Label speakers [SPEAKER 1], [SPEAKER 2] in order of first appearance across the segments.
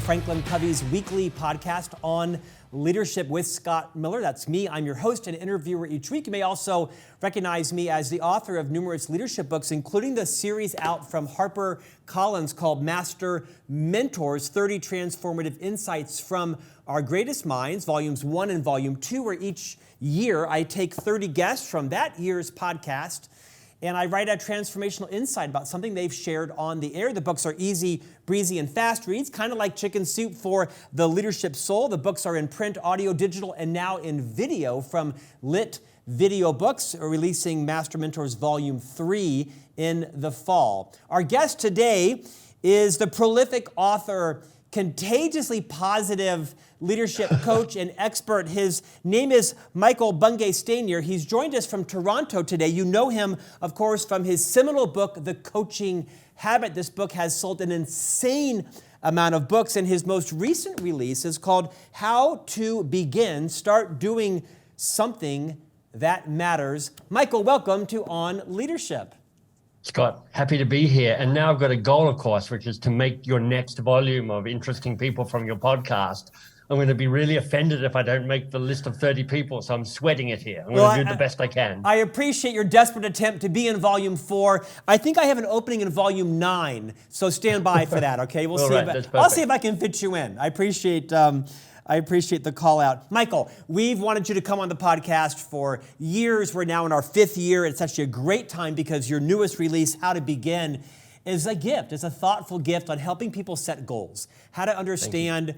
[SPEAKER 1] Franklin Covey's weekly podcast on leadership with Scott Miller. That's me. I'm your host and interviewer each week. You may also recognize me as the author of numerous leadership books, including the series out from HarperCollins called Master Mentors, 30 Transformative Insights from Our Greatest Minds, Volumes 1 and Volume 2, where each year I take 30 guests from that year's podcast and I write a transformational insight about something they've shared on the air. The books are easy, breezy, and fast reads, kind of like chicken soup for the leadership soul. The books are in print, audio, digital, and now in video from Lit Video Books, releasing Master Mentors Volume 3 in the fall. Our guest today is the prolific author, contagiously positive leadership coach and expert. His name is Michael Bungay Stanier. He's joined us from Toronto today. You know him, of course, from his seminal book, The Coaching Habit. This book has sold an insane amount of books, and his most recent release is called How to Begin, Start Doing Something That Matters. Michael, welcome to On Leadership.
[SPEAKER 2] Scott, happy to be here. And now I've got a goal, of course, which is to make your next volume of interesting people from your podcast. I'm going to be really offended if I don't make the list of 30 people, so I'm sweating it here. I'm going to do the best I can.
[SPEAKER 1] I appreciate your desperate attempt to be in Volume 4. I think I have an opening in Volume 9, so stand by for that, okay? We'll see. I'll see if I can fit you in. I appreciate the call out. Michael, we've wanted you to come on the podcast for years. We're now in our 5th year. It's actually a great time because your newest release, How to Begin, is a gift. It's a thoughtful gift on helping people set goals, how to understand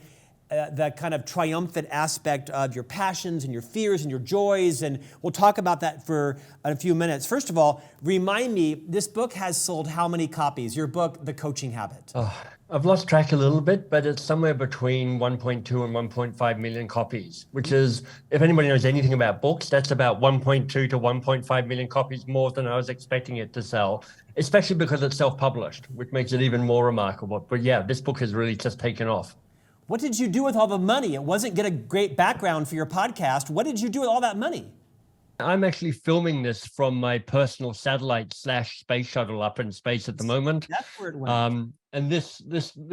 [SPEAKER 1] the kind of triumphant aspect of your passions and your fears and your joys. And we'll talk about that for a few minutes. First of all, remind me, this book has sold how many copies? Your book, The Coaching Habit.
[SPEAKER 2] I've lost track a little bit, but it's somewhere between 1.2 and 1.5 million copies, which is, if anybody knows anything about books, that's about 1.2 to 1.5 million copies more than I was expecting it to sell, especially because it's self-published, which makes it even more remarkable. But yeah, this book has really just taken off.
[SPEAKER 1] What did you do with all the money? It wasn't get a great background for your podcast. What did you do with all that money?
[SPEAKER 2] I'm actually filming this from my personal satellite / space shuttle up in space at the moment.
[SPEAKER 1] That's where it went.
[SPEAKER 2] And this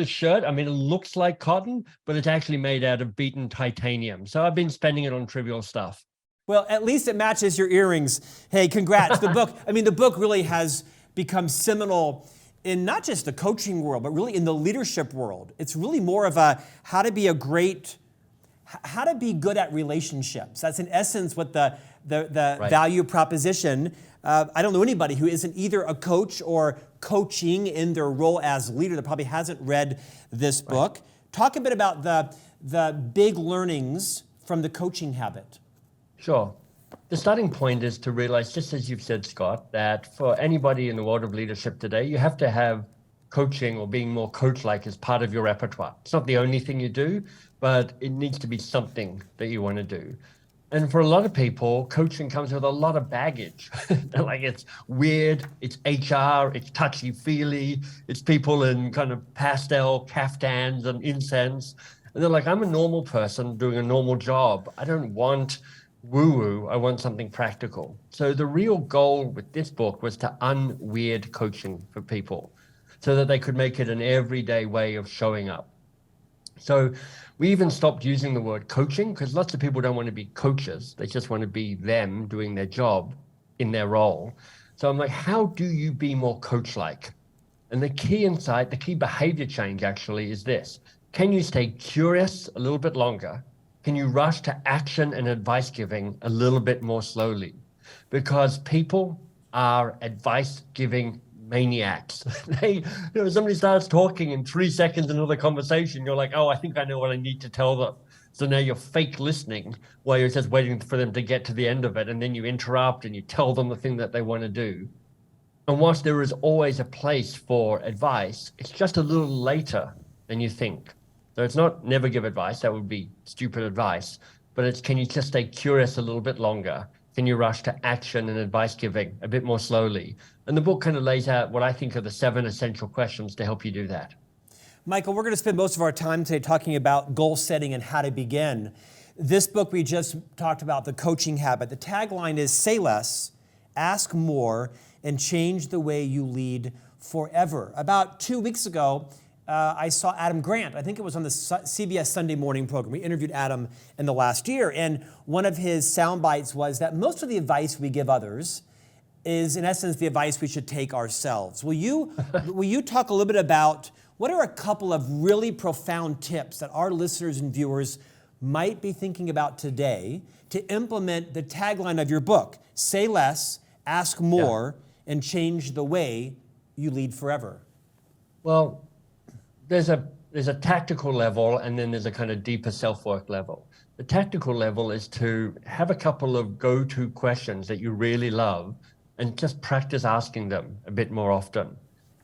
[SPEAKER 2] shirt, I mean, it looks like cotton, but it's actually made out of beaten titanium. So I've been spending it on trivial stuff.
[SPEAKER 1] Well, at least it matches your earrings. Hey, congrats. The book really has become seminal in not just the coaching world, but really in the leadership world. It's really more of a how to be good at relationships. That's in essence what the right. Value proposition. I don't know anybody who isn't either a coach or coaching in their role as leader that probably hasn't read this book. Right. Talk a bit about the big learnings from The Coaching Habit.
[SPEAKER 2] Sure. The starting point is to realize, just as you've said, Scott, that for anybody in the world of leadership today, you have to have coaching or being more coach-like as part of your repertoire. It's not the only thing you do, but it needs to be something that you want to do. And for a lot of people, coaching comes with a lot of baggage. Like it's weird, it's HR, it's touchy-feely, it's people in kind of pastel caftans and incense. And they're like, I'm a normal person doing a normal job. I don't want woo-woo, I want something practical. So the real goal with this book was to unweird coaching for people so that they could make it an everyday way of showing up. So we even stopped using the word coaching because lots of people don't want to be coaches. They just want to be them doing their job in their role. So I'm like, how do you be more coach-like? And the key insight, the key behavior change actually is this. Can you stay curious a little bit longer? Can you rush to action and advice giving a little bit more slowly? Because people are advice giving maniacs. Somebody starts talking in 3 seconds into the conversation, you're like, oh, I think I know what I need to tell them. So now you're fake listening while you're just waiting for them to get to the end of it. And then you interrupt and you tell them the thing that they want to do. And whilst there is always a place for advice, it's just a little later than you think. So it's not never give advice, that would be stupid advice, but it's can you just stay curious a little bit longer? Can you rush to action and advice giving a bit more slowly? And the book kind of lays out what I think are the 7 essential questions to help you do that.
[SPEAKER 1] Michael, we're going to spend most of our time today talking about goal setting and how to begin. This book we just talked about, The Coaching Habit. The tagline is say less, ask more, and change the way you lead forever. About 2 weeks ago, I saw Adam Grant. I think it was on the CBS Sunday morning program. We interviewed Adam in the last year, and one of his sound bites was that most of the advice we give others is, in essence, the advice we should take ourselves. Will you talk a little bit about what are a couple of really profound tips that our listeners and viewers might be thinking about today to implement the tagline of your book, Say Less, Ask More, and Change the Way You Lead Forever?
[SPEAKER 2] Well, there's a tactical level, and then there's a kind of deeper self-work level. The tactical level is to have a couple of go-to questions that you really love and just practice asking them a bit more often.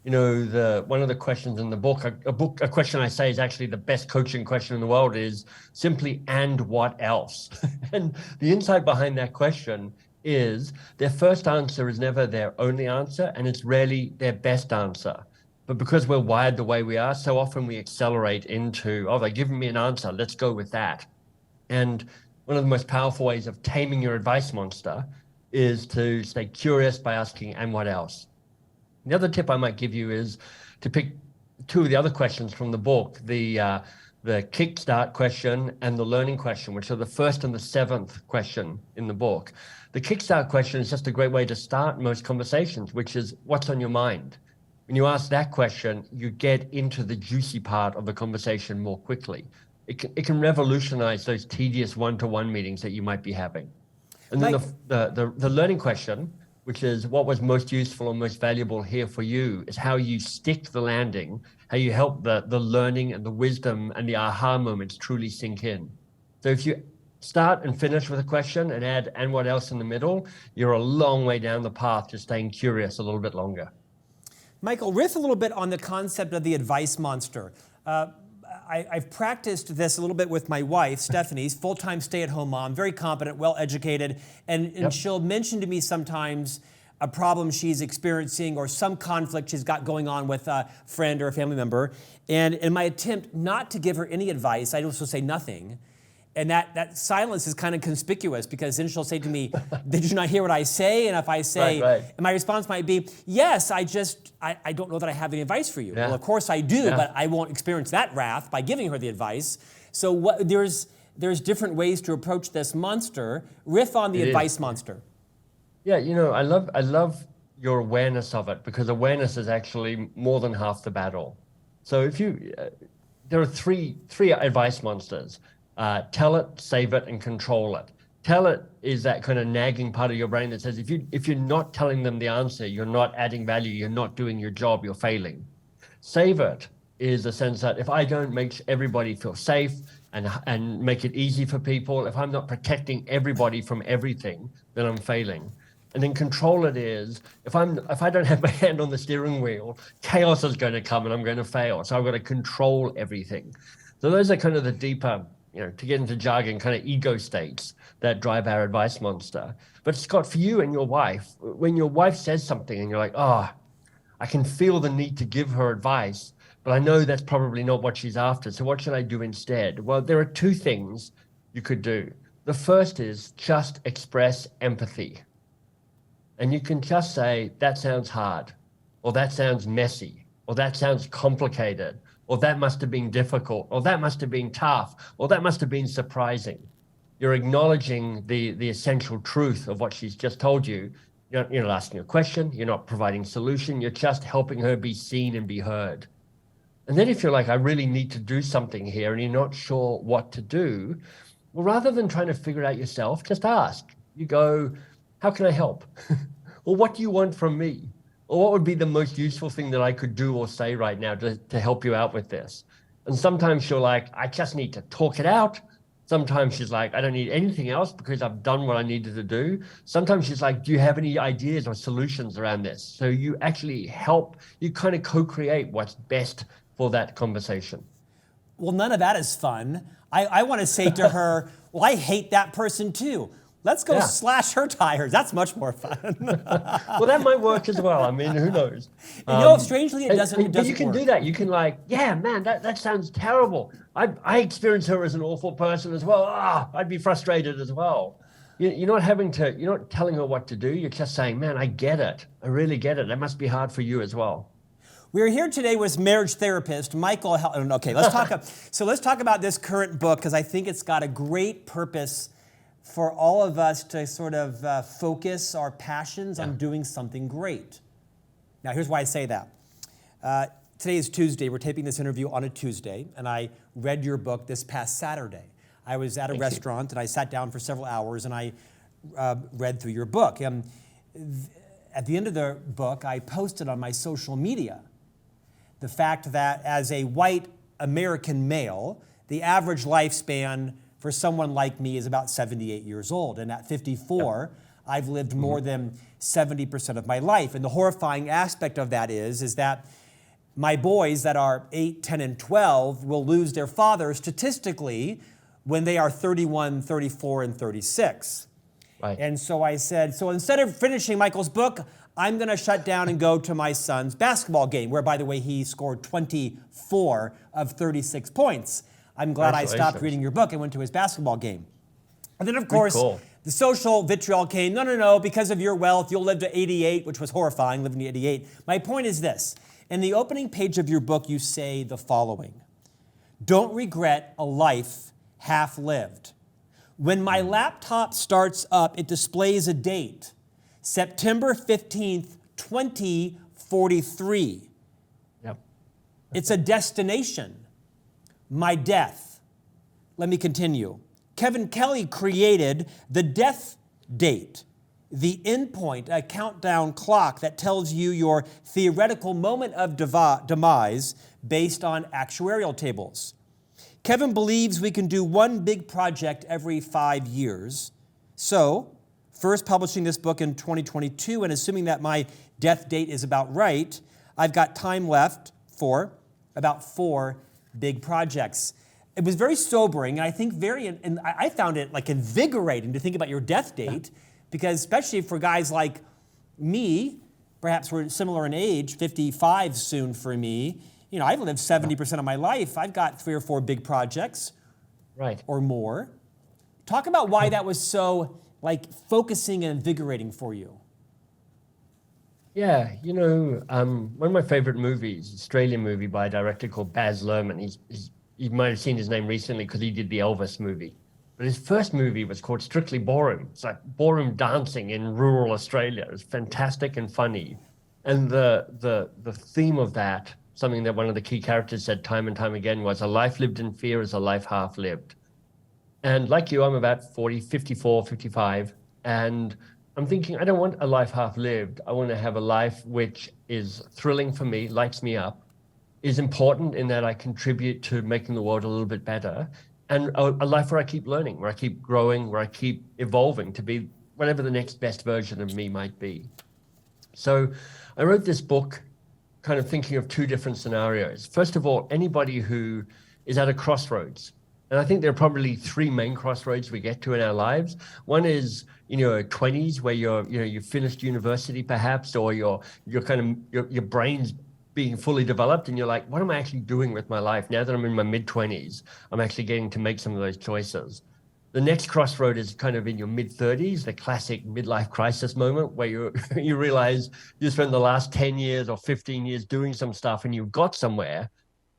[SPEAKER 2] You know, one of the questions in the book, a question I say is actually the best coaching question in the world, is simply, and what else? And the insight behind that question is their first answer is never their only answer, and it's rarely their best answer. But because we're wired the way we are, so often we accelerate into, oh, they've given me an answer, let's go with that. And one of the most powerful ways of taming your advice monster is to stay curious by asking, and what else? The other tip I might give you is to pick two of the other questions from the book, the kickstart question and the learning question, which are the first and the seventh question in the book. The kickstart question is just a great way to start most conversations, which is, what's on your mind? When you ask that question, you get into the juicy part of the conversation more quickly. It can revolutionize those tedious one-to-one meetings that you might be having. And then the learning question, which is what was most useful or most valuable here for you, is how you stick the landing, how you help the learning and the wisdom and the aha moments truly sink in. So if you start and finish with a question and add, and what else in the middle, you're a long way down the path to staying curious a little bit longer.
[SPEAKER 1] Michael, riff a little bit on the concept of the advice monster. I've practiced this a little bit with my wife, Stephanie, full-time stay-at-home mom, very competent, well-educated, and she'll mention to me sometimes a problem she's experiencing or some conflict she's got going on with a friend or a family member. And in my attempt not to give her any advice, I also say nothing. And that silence is kind of conspicuous, because then she'll say to me, did you not hear what I say? And if I say, and my response might be, yes, I don't know that I have any advice for you. Yeah. Well, of course I do, but I won't experience that wrath by giving her the advice. So there's different ways to approach this monster. Riff on the advice monster.
[SPEAKER 2] Yeah, you know, I love your awareness of it, because awareness is actually more than half the battle. So if there are three advice monsters. Tell it, save it, and control it. Tell it is that kind of nagging part of your brain that says, if you're not telling them the answer, you're not adding value, you're not doing your job, you're failing. Save it is the sense that if I don't make everybody feel safe and make it easy for people, if I'm not protecting everybody from everything, then I'm failing. And then control it is, if I don't have my hand on the steering wheel, chaos is going to come and I'm going to fail. So I've got to control everything. So those are kind of the deeper, to get into jargon, kind of ego states that drive our advice monster. But Scott, for you and your wife, when your wife says something and you're like, oh, I can feel the need to give her advice, but I know that's probably not what she's after. So what should I do instead? Well, there are two things you could do. The first is just express empathy. And you can just say, that sounds hard, or that sounds messy, or that sounds complicated, or that must have been difficult, or that must have been tough, or that must have been surprising. You're acknowledging the essential truth of what she's just told you. You're not asking a question, you're not providing solution, you're just helping her be seen and be heard. And then if you're like, I really need to do something here, and you're not sure what to do, well, rather than trying to figure it out yourself, just ask. You go, how can I help? Or what do you want from me? Or what would be the most useful thing that I could do or say right now to help you out with this? And sometimes she'll like, I just need to talk it out. Sometimes she's like, I don't need anything else because I've done what I needed to do. Sometimes she's like, do you have any ideas or solutions around this? So you actually help, you kind of co-create what's best for that conversation.
[SPEAKER 1] Well, none of that is fun. I want to say to her, well, I hate that person too. Let's go slash her tires. That's much more fun.
[SPEAKER 2] Well, that might work as well. I mean, who knows?
[SPEAKER 1] Strangely, it doesn't
[SPEAKER 2] But you can do that. You can like, yeah, man, that sounds terrible. I experience her as an awful person as well. I'd be frustrated as well. You're not telling her what to do. You're just saying, man, I get it. I really get it. That must be hard for you as well.
[SPEAKER 1] We're here today with marriage therapist Michael. Okay, let's talk. So let's talk about this current book because I think it's got a great purpose for all of us to sort of focus our passions on doing something great. Now, here's why I say that. Today is Tuesday. We're taping this interview on a Tuesday, and I read your book this past Saturday. I was at a restaurant, and I sat down for several hours, and I read through your book. At the end of the book, I posted on my social media the fact that as a white American male, the average lifespan for someone like me is about 78 years old. And at 54, I've lived more than 70% of my life. And the horrifying aspect of that is that my boys that are 8, 10, and 12 will lose their father statistically when they are 31, 34, and 36. Right. And so I said, so instead of finishing Michael's book, I'm going to shut down and go to my son's basketball game, where, by the way, he scored 24 of 36 points. I'm glad I stopped reading your book and went to his basketball game. And then, of course, the social vitriol came. No, because of your wealth, you'll live to 88, which was horrifying, living to 88. My point is this. In the opening page of your book, you say the following: don't regret a life half lived. When my laptop starts up, it displays a date, September 15th, 2043. Yep. It's a destination, my death. Let me continue. Kevin Kelly created the death date, the endpoint, a countdown clock that tells you your theoretical moment of demise based on actuarial tables. Kevin believes we can do one big project every 5 years. So, first publishing this book in 2022, and assuming that my death date is about right, I've got time left for about 4 big projects. It was very sobering, and I think and I found it like invigorating to think about your death date, because especially for guys like me, perhaps we're similar in age, 55 soon for me. You know, I've lived 70% of my life. I've got 3 or 4 big projects, or more. Talk about why that was so focusing and invigorating for you.
[SPEAKER 2] Yeah, one of my favorite movies, Australian movie by a director called Baz Luhrmann. You might have seen his name recently because he did the Elvis movie. But his first movie was called Strictly Ballroom. It's like ballroom dancing in rural Australia. It was fantastic and funny. And the theme of that, something that one of the key characters said time and time again, was a life lived in fear is a life half lived. And like you, I'm about 40, 54, 55. And I'm thinking, I don't want a life half lived. I want to have a life which is thrilling for me, lights me up, is important in that I contribute to making the world a little bit better, and a life where I keep learning, where I keep growing, where I keep evolving to be whatever the next best version of me might be. So I wrote this book kind of thinking of 2 different scenarios. First of all, anybody who is at a crossroads. And I think there are probably 3 main crossroads we get to in our lives. One is, 20s, where you've finished university perhaps, or your brain's being fully developed, and you're like, what am I actually doing with my life? Now that I'm in my mid-20s, I'm actually getting to make some of those choices. The next crossroad is kind of in your mid-30s, the classic midlife crisis moment where you realize you spent the last 10 years or 15 years doing some stuff and you've got somewhere,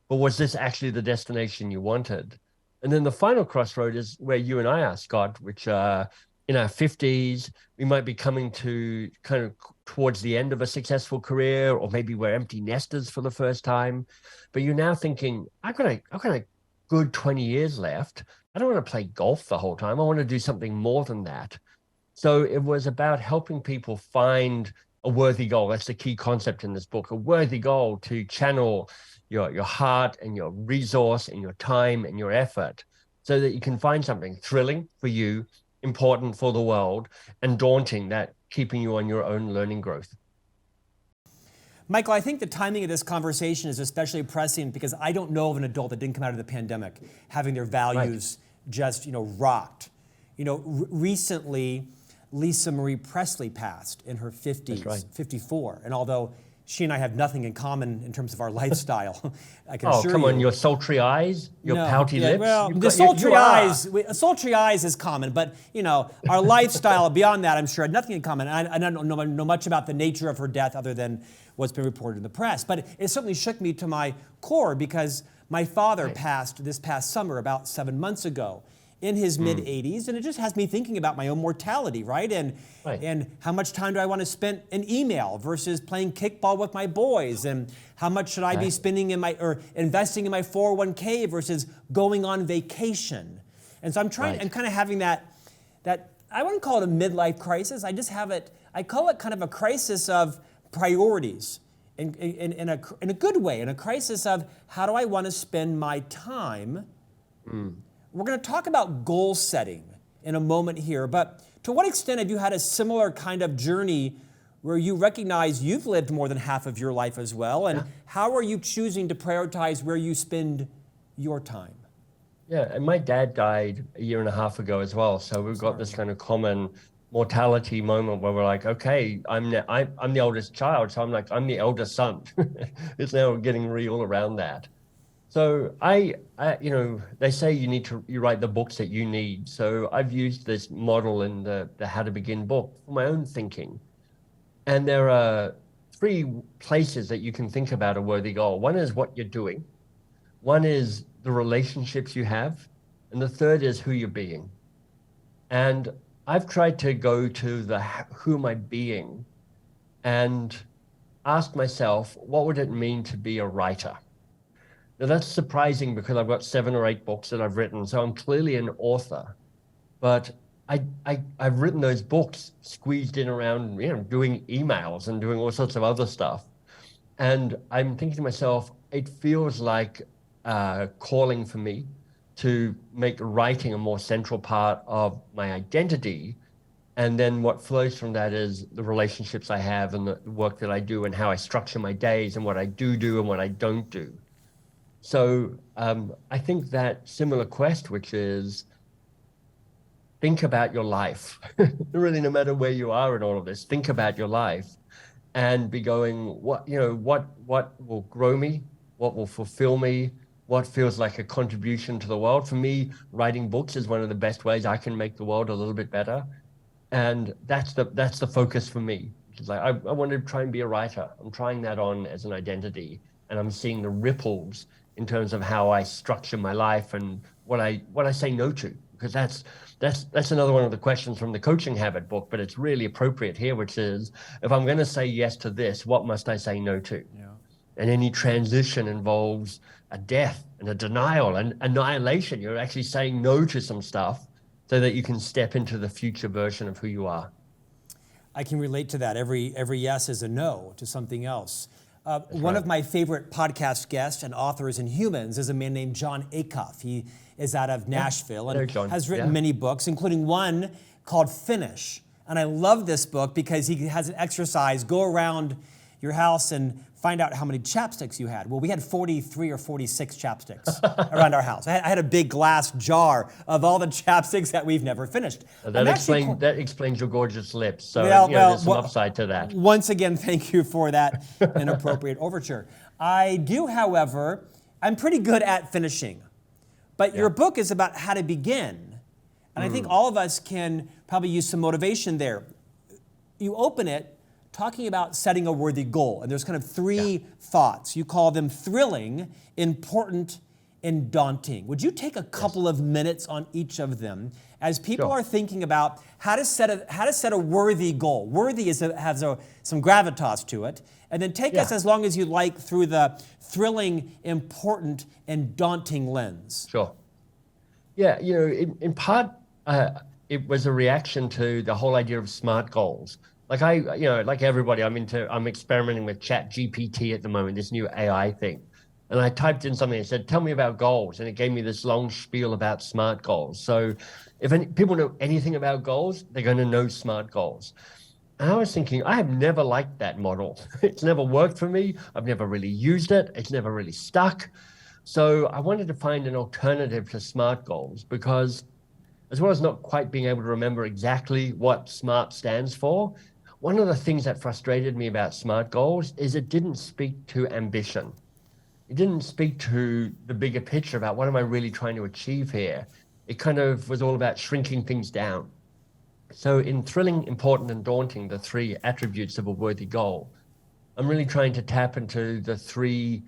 [SPEAKER 2] but was this actually the destination you wanted? And then the final crossroad is where you and I are, Scott, which in our 50s, we might be coming to kind of towards the end of a successful career, or maybe we're empty nesters for the first time. But you're now thinking, I've got a good 20 years left. I don't want to play golf the whole time. I want to do something more than that. So it was about helping people find a worthy goal. That's the key concept in this book, a worthy goal to channel your heart and your resource and your time and your effort so that you can find something thrilling for you, important for the world, and daunting, that keeping you on your own learning growth.
[SPEAKER 1] Michael, I think the timing of this conversation is especially prescient because I don't know of an adult that didn't come out of the pandemic having their values just, rocked. Recently, Lisa Marie Presley passed in her 50s, 54. And although she and I have nothing in common in terms of our lifestyle. I can
[SPEAKER 2] Oh,
[SPEAKER 1] assure
[SPEAKER 2] come
[SPEAKER 1] you.
[SPEAKER 2] on, your sultry eyes, your pouty lips.
[SPEAKER 1] Well,
[SPEAKER 2] You've
[SPEAKER 1] the
[SPEAKER 2] got- you
[SPEAKER 1] sultry
[SPEAKER 2] are.
[SPEAKER 1] eyes, sultry eyes is common, but our lifestyle beyond that, I'm sure, had nothing in common. I don't know much about the nature of her death other than what's been reported in the press. But it certainly shook me to my core because my father passed this past summer, about 7 months ago, in his mid-80s, and it just has me thinking about my own mortality, right? And how much time do I want to spend in email versus playing kickball with my boys, and how much should I be spending investing in my 401k versus going on vacation? And so I'm kind of having that I wouldn't call it a midlife crisis. I just have it. I call it kind of a crisis of priorities, in a good way, in a crisis of how do I want to spend my time. We're going to talk about goal setting in a moment here, but to what extent have you had a similar kind of journey where you recognize you've lived more than half of your life as well, and how are you choosing to prioritize where you spend your time?
[SPEAKER 2] Yeah, and my dad died a year and a half ago as well, so we've got this kind of common mortality moment where we're like, okay, I'm the oldest child, so I'm the eldest son. It's now getting real around that. So they say you write the books that you need. So I've used this model in the How to Begin book for my own thinking. And there are 3 places that you can think about a worthy goal. One is what you're doing. One is the relationships you have. And the third is who you're being. And I've tried to go to the who am I being and ask myself, what would it mean to be a writer? Now that's surprising because I've got 7 or 8 books that I've written, so I'm clearly an author. But I've written those books squeezed in around, doing emails and doing all sorts of other stuff. And I'm thinking to myself, it feels like calling for me to make writing a more central part of my identity. And then what flows from that is the relationships I have and the work that I do and how I structure my days and what I do and what I don't do. So I think that similar quest, which is think about your life, really, no matter where you are in all of this, think about your life and be going, what will grow me? What will fulfill me? What feels like a contribution to the world? For me, writing books is one of the best ways I can make the world a little bit better. And that's the focus for me. It's like, I want to try and be a writer. I'm trying that on as an identity, and I'm seeing the ripples in terms of how I structure my life and what I say no to, because that's another one of the questions from the Coaching Habit book, but it's really appropriate here, which is, if I'm going to say yes to this, what must I say no to? Yeah. And any transition involves a death and a denial and annihilation. You're actually saying no to some stuff so that you can step into the future version of who you are.
[SPEAKER 1] I can relate to that. Every yes is a no to something else. One of my favorite podcast guests and authors in humans is a man named John Acuff. He is out of Nashville and has written many books, including one called Finish. And I love this book because he has an exercise: go around your house and find out how many chapsticks you had. Well, we had 43 or 46 chapsticks around our house. I had a big glass jar of all the chapsticks that we've never finished.
[SPEAKER 2] That explains your gorgeous lips. So there's some upside to that.
[SPEAKER 1] Once again, thank you for that inappropriate overture. I do, however, I'm pretty good at finishing. But your book is about how to begin. And I think all of us can probably use some motivation there. You open it talking about setting a worthy goal. And there's kind of 3 thoughts. You call them thrilling, important, and daunting. Would you take a couple of minutes on each of them as people are thinking about how to set a worthy goal? Worthy has some gravitas to it. And then take us, as long as you like, through the thrilling, important, and daunting lens.
[SPEAKER 2] Sure. Yeah, in part, it was a reaction to the whole idea of SMART goals. Like like everybody, I'm experimenting with ChatGPT at the moment, this new AI thing. And I typed in something and said, tell me about goals. And it gave me this long spiel about SMART goals. So if people know anything about goals, they're going to know SMART goals. And I was thinking, I have never liked that model. It's never worked for me. I've never really used it. It's never really stuck. So I wanted to find an alternative to SMART goals, because as well as not quite being able to remember exactly what SMART stands for, one of the things that frustrated me about SMART goals is it didn't speak to ambition. It didn't speak to the bigger picture about what am I really trying to achieve here. It kind of was all about shrinking things down. So in thrilling, important, and daunting, the three attributes of a worthy goal, I'm really trying to tap into the three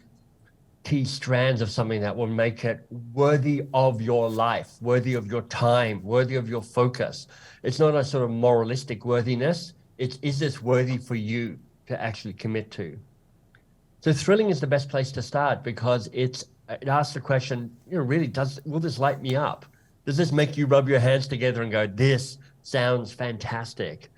[SPEAKER 2] key strands of something that will make it worthy of your life, worthy of your time, worthy of your focus. It's not a sort of moralistic worthiness. It's, is this worthy for you to actually commit to? So thrilling is the best place to start because it asks the question, really, will this light me up? Does this make you rub your hands together and go, this sounds fantastic?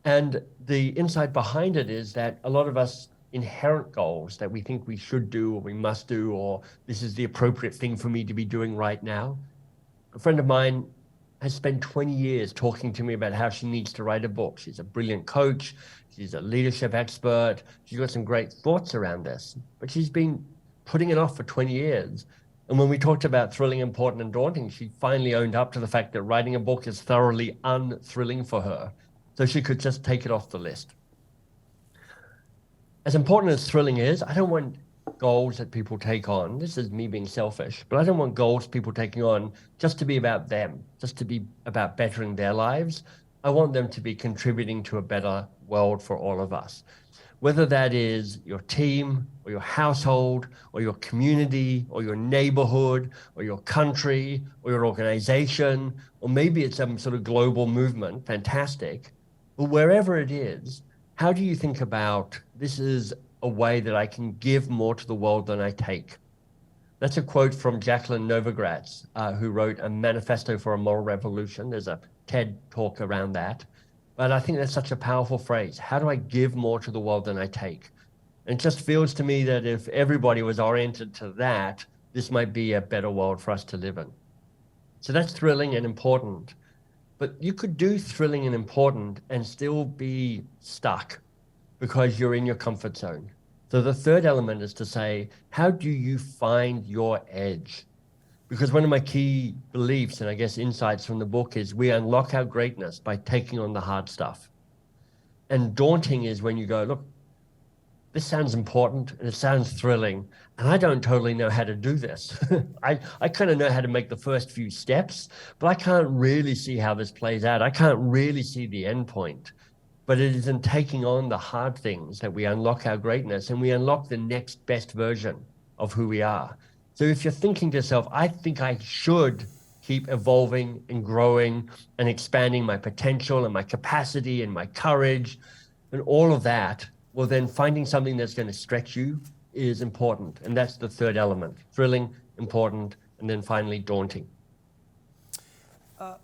[SPEAKER 2] And the insight behind it is that a lot of us inherent goals that we think we should do or we must do, or this is the appropriate thing for me to be doing right now. A friend of mine has spent 20 years talking to me about how she needs to write a book. She's a brilliant coach. She's a leadership expert. She's got some great thoughts around this, but she's been putting it off for 20 years. And when we talked about thrilling, important, and daunting, she finally owned up to the fact that writing a book is thoroughly unthrilling for her. So she could just take it off the list. As important as thrilling is, I don't want goals that people take on. This is me being selfish, but I don't want goals people taking on just to be about them, just to be about bettering their lives. I want them to be contributing to a better world for all of us. Whether that is your team or your household or your community or your neighborhood or your country or your organization, or maybe it's some sort of global movement, fantastic. But wherever it is, how do you think about this is a way that I can give more to the world than I take? That's a quote from Jacqueline Novogratz, who wrote A Manifesto for a Moral Revolution. There's a TED talk around that. But I think that's such a powerful phrase. How do I give more to the world than I take? And it just feels to me that if everybody was oriented to that, this might be a better world for us to live in. So that's thrilling and important. But you could do thrilling and important and still be stuck because you're in your comfort zone. So the third element is to say, how do you find your edge? Because one of my key beliefs and I guess insights from the book is we unlock our greatness by taking on the hard stuff. And daunting is when you go, look, this sounds important and it sounds thrilling, and I don't totally know how to do this. I kind of know how to make the first few steps, but I can't really see how this plays out. I can't really see the end point. But it is in taking on the hard things that we unlock our greatness and we unlock the next best version of who we are. So if you're thinking to yourself, I think I should keep evolving and growing and expanding my potential and my capacity and my courage and all of that, well, then finding something that's going to stretch you is important. And that's the third element: thrilling, important, and then finally daunting.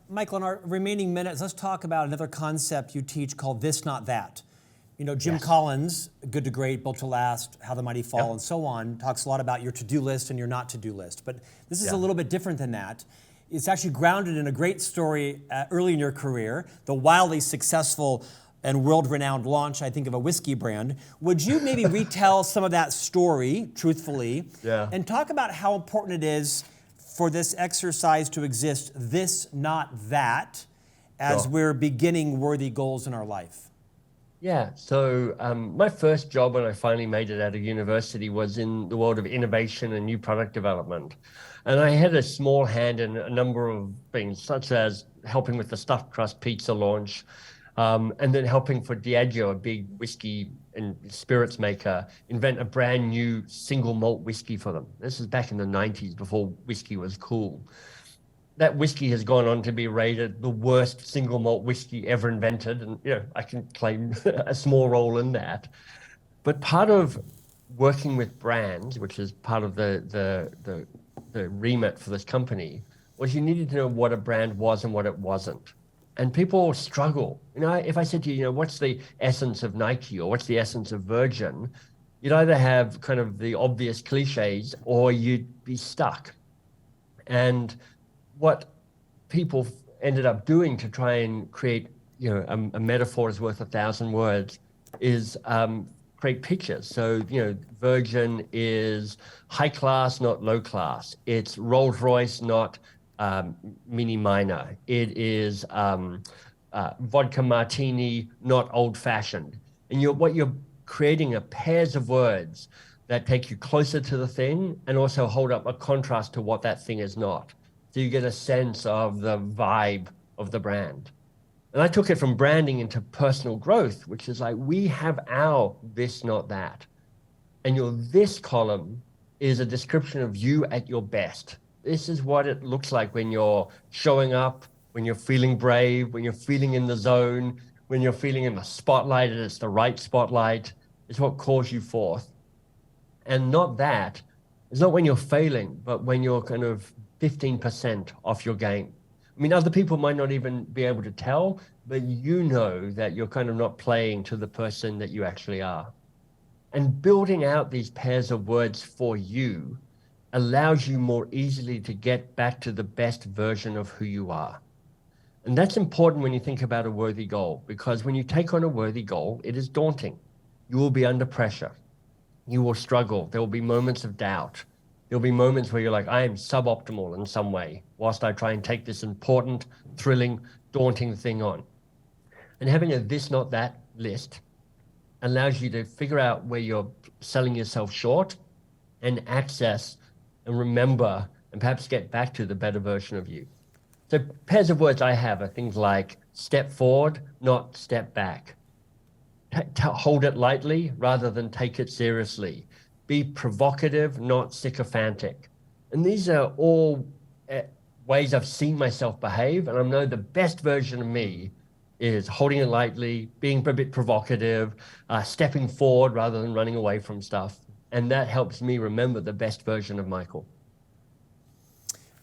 [SPEAKER 1] Michael, in our remaining minutes, let's talk about another concept you teach called this, not that. Jim
[SPEAKER 2] Yes.
[SPEAKER 1] Collins, Good to Great, Built to Last, How the Mighty Fall,
[SPEAKER 2] Yep.
[SPEAKER 1] and so on, talks a lot about your to-do list and your not to-do list. But this is
[SPEAKER 2] Yeah.
[SPEAKER 1] a little bit different than that. It's actually grounded in a great story early in your career, the wildly successful and world-renowned launch, I think, of a whiskey brand. Would you maybe retell some of that story, truthfully,
[SPEAKER 2] Yeah.
[SPEAKER 1] and talk about how important it is for this exercise to exist, this, not that, as
[SPEAKER 2] Sure.
[SPEAKER 1] we're beginning worthy goals in our life?
[SPEAKER 2] Yeah, so my first job when I finally made it out of university was in the world of innovation and new product development. And I had a small hand in a number of things, such as helping with the stuffed crust pizza launch, and then helping for Diageo, a big whiskey and spirits maker, invent a brand new single malt whiskey for them. This is back in the 90s, before whiskey was cool. That whiskey has gone on to be rated the worst single malt whiskey ever invented. And, I can claim a small role in that. But part of working with brands, which is part of the remit for this company, was you needed to know what a brand was and what it wasn't. And people struggle. If I said to you, what's the essence of Nike or what's the essence of Virgin, you'd either have kind of the obvious cliches or you'd be stuck. And what people ended up doing to try and create, a metaphor is worth 1,000 words, is create pictures. So, Virgin is high class, not low class. It's Rolls Royce, not Mini Minor. It is, vodka martini, not old-fashioned. And what you're creating are pairs of words that take you closer to the thing and also hold up a contrast to what that thing is not. So you get a sense of the vibe of the brand. And I took it from branding into personal growth, which is like, we have our this, not that. And your this column is a description of you at your best. This is what it looks like when you're showing up, when you're feeling brave, when you're feeling in the zone, when you're feeling in the spotlight, and it's the right spotlight. It's what calls you forth. And not that. It's not when you're failing, but when you're kind of 15% off your game. I mean, other people might not even be able to tell, but you know that you're kind of not playing to the person that you actually are. And building out these pairs of words for you allows you more easily to get back to the best version of who you are. And that's important when you think about a worthy goal, because when you take on a worthy goal, it is daunting. You will be under pressure. You will struggle. There will be moments of doubt. There'll be moments where you're like, I am suboptimal in some way, whilst I try and take this important, thrilling, daunting thing on. And having a this, not that list allows you to figure out where you're selling yourself short and access and remember and perhaps get back to the better version of you. So pairs of words I have are things like step forward, not step back. Hold it lightly rather than take it seriously. Be provocative, not sycophantic. And these are all ways I've seen myself behave, and I know the best version of me is holding it lightly, being a bit provocative, stepping forward rather than running away from stuff. And that helps me remember the best version of Michael.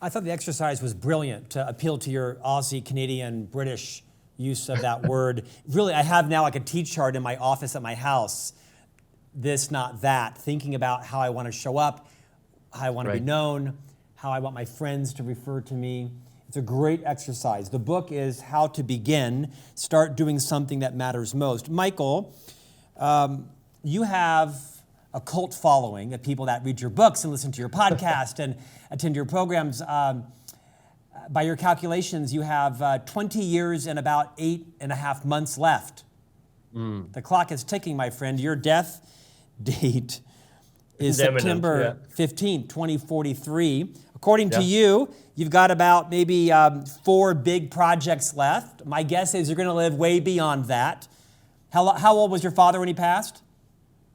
[SPEAKER 1] I thought the exercise was brilliant to appeal to your Aussie, Canadian, British use of that word. Really, I have now like a T-chart in my office at my house, this, not that, thinking about how I want to show up, how I want to be known, how I want my friends to refer to me. It's a great exercise. The book is How to Begin, Start Doing Something That Matters Most. Michael, you have a cult following of people that read your books and listen to your podcast and attend your programs. By your calculations, you have 20 years and about 8.5 months left. The clock is ticking, my friend. Your death date is September 15th, 2043. According to you, you've got about maybe 4 big projects left. My guess is you're going to live way beyond that. How old was your father when he passed?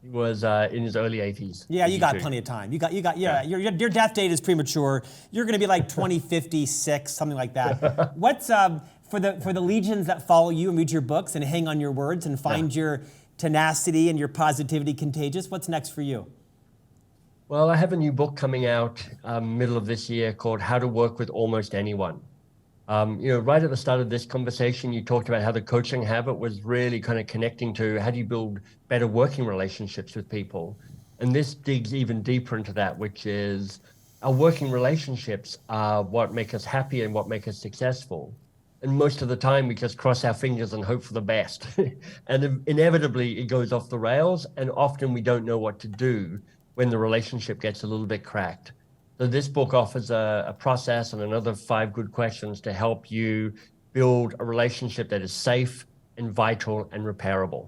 [SPEAKER 2] He was in his early 80s.
[SPEAKER 1] Yeah, you got plenty of time. Your death date is premature. You're going to be like 2056, something like that. What's for the legions that follow you and read your books and hang on your words and find your tenacity and your positivity contagious? What's next for you?
[SPEAKER 2] Well, I have a new book coming out middle of this year called How to Work with Almost Anyone. Right at the start of this conversation, you talked about how the coaching habit was really kind of connecting to how do you build better working relationships with people. And this digs even deeper into that, which is our working relationships are what make us happy and what make us successful. And most of the time, we just cross our fingers and hope for the best. And inevitably, it goes off the rails. And often we don't know what to do when the relationship gets a little bit cracked. So this book offers a process and another 5 good questions to help you build a relationship that is safe and vital and repairable.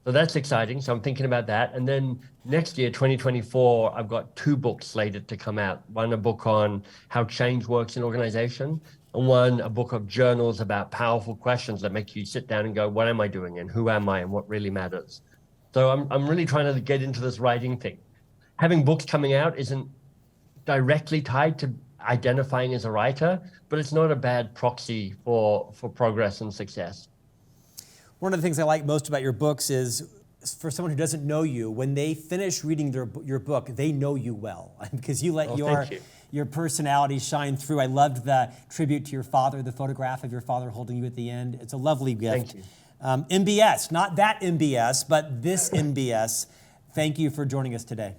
[SPEAKER 2] So that's exciting. So I'm thinking about that. And then next year, 2024, I've got 2 books slated to come out. One, a book on how change works in organization, and one, a book of journals about powerful questions that make you sit down and go, what am I doing and who am I and what really matters? So I'm really trying to get into this writing thing. Having books coming out isn't directly tied to identifying as a writer, but it's not a bad proxy for progress and success.
[SPEAKER 1] One of the things I like most about your books is for someone who doesn't know you, when they finish reading your book, they know you well because you let your personality shine through. I loved the tribute to your father, the photograph of your father holding you at the end. It's a lovely gift.
[SPEAKER 2] Thank you.
[SPEAKER 1] MBS, not that MBS, but this MBS. Thank you for joining us today.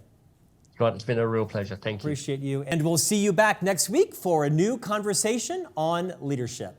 [SPEAKER 2] Scott, it's been a real pleasure. Thank you.
[SPEAKER 1] Appreciate you. And we'll see you back next week for a new conversation on leadership.